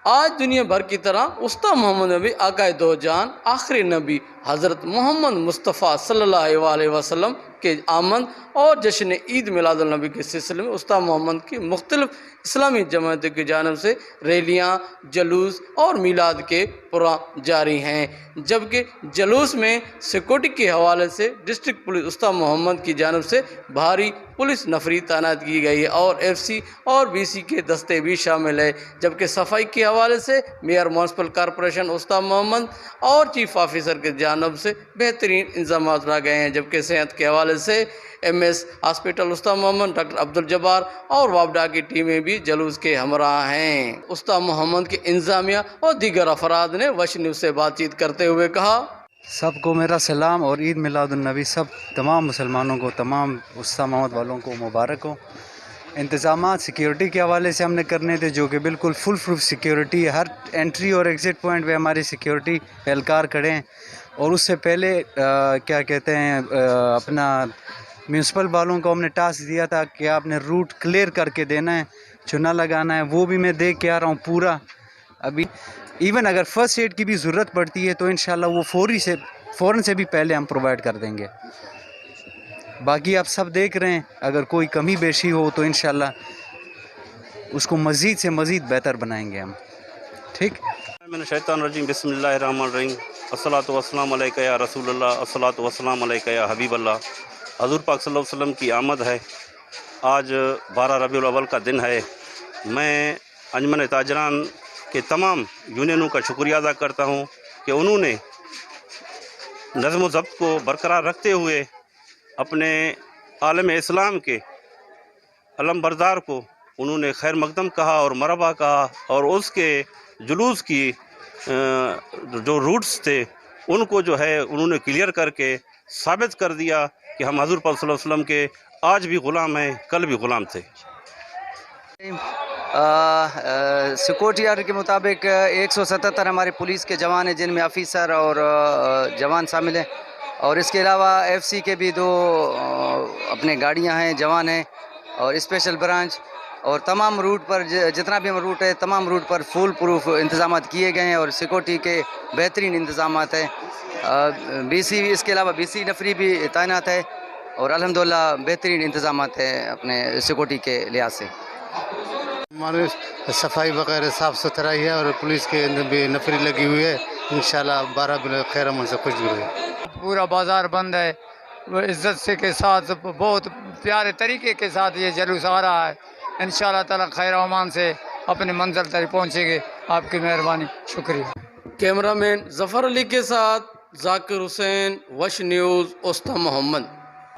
آج دنیا بھر کی طرح استا محمد نبی آقائے دو جان آخری نبی حضرت محمد مصطفیٰ صلی اللہ علیہ وسلم کے آمد اور جشن عید میلاد النبی کے سلسلے میں استا محمد کی مختلف اسلامی جماعتوں کی جانب سے ریلیاں، جلوس اور میلاد کے پروگرام جاری ہیں، جبکہ جلوس میں سیکورٹی کے حوالے سے ڈسٹرکٹ پولیس استا محمد کی جانب سے بھاری پولیس نفری تعینات کی گئی ہے اور ایف سی اور بی سی کے دستے بھی شامل ہے، جبکہ صفائی کے حوالے سے میئر میونسپل کارپوریشن استا محمد اور چیف آفیسر کی جانب سے بہترین انتظامات لائے گئے ہیں، جبکہ صحت کے حوالے سے ایم ایس ہاسپٹل استا محمد ڈاکٹر عبدالجبار اور وابڈا کی ٹیمیں بھی جلوس کے ہمراہ ہیں۔ استا محمد کے انتظامیہ اور دیگر افراد نے وش نیوز سے بات چیت کرتے ہوئے کہا، سب کو میرا سلام اور عید میلاد النبی، سب تمام مسلمانوں کو، تمام استا محمد والوں کو مبارک ہو۔ انتظامات سیکیورٹی کے حوالے سے ہم نے کرنے تھے، جو کہ بالکل فل پروف سیکیورٹی، ہر انٹری اور ایگزٹ پوائنٹ پہ ہماری سیکیورٹی اہلکار کھڑے ہیں، اور اس سے پہلے کیا کہتے ہیں اپنا میونسپل والوں کو ہم نے ٹاسک دیا تھا کہ آپ نے روٹ کلیئر کر کے دینا ہے، چونا لگانا ہے، وہ بھی میں دیکھ کے آ رہا ہوں پورا۔ ابھی ایون اگر فرسٹ ایڈ کی بھی ضرورت پڑتی ہے تو انشاءاللہ وہ فوراً سے بھی پہلے ہم پرووائڈ کر دیں گے۔ باقی آپ سب دیکھ رہے ہیں، اگر کوئی کمی بیشی ہو تو انشاءاللہ اس کو مزید سے مزید بہتر بنائیں گے ہم، ٹھیک؟ من الشیطان الرجیم، بسم اللہ الرحمن الرحیم، الصلاۃ والسلام علیکہ یا رسول اللہ، الصلاۃ والسلام علیکہ یا حبیب اللہ۔ حضور پاک صلی اللہ علیہ وسلم کی آمد ہے، آج 12 ربیع الاول کا دن ہے۔ میں انجمن تاجران کے تمام یونینوں کا شکریہ ادا کرتا ہوں کہ انہوں نے نظم و ضبط کو برقرار رکھتے ہوئے اپنے عالم اسلام کے علم بردار کو انہوں نے خیر مقدم کہا اور مرحبا کہا، اور اس کے جلوس کی جو روٹس تھے ان کو جو ہے انہوں نے کلیئر کر کے ثابت کر دیا کہ ہم حضور پاک صلی اللہ علیہ وسلم کے آج بھی غلام ہیں، کل بھی غلام تھے۔ سیکورٹی آرڈر کے مطابق 177 ہمارے پولیس کے جوان ہیں، جن میں آفیسر اور جوان شامل ہیں، اور اس کے علاوہ ایف سی کے بھی 2 اپنے گاڑیاں ہیں، جوان ہیں، اور اسپیشل برانچ، اور تمام روٹ پر جتنا بھی ہم روٹ ہے تمام روٹ پر فول پروف انتظامات کیے گئے ہیں اور سیکورٹی کے بہترین انتظامات ہیں۔ بی سی، اس کے علاوہ بی سی نفری بھی تعینات ہے، اور الحمدللہ بہترین انتظامات ہیں اپنے سیکورٹی کے لحاظ سے۔ ہمارے صفائی وغیرہ صاف ستھرائی ہے اور پولیس کے بھی نفری لگی ہوئی ہے، انشاءاللہ 12 بالخیر امن سے خوش گزرے۔ پورا بازار بند ہے، وہ عزت سے کے ساتھ بہت پیارے طریقے کے ساتھ یہ جلوس آ رہا ہے، انشاءاللہ تعالی خیر و امان سے اپنی منزل تک پہنچیں گے۔ آپ کی مہربانی، شکریہ۔ کیمرہ مین ظفر علی کے ساتھ ذاکر حسین، وش نیوز، استا محمد۔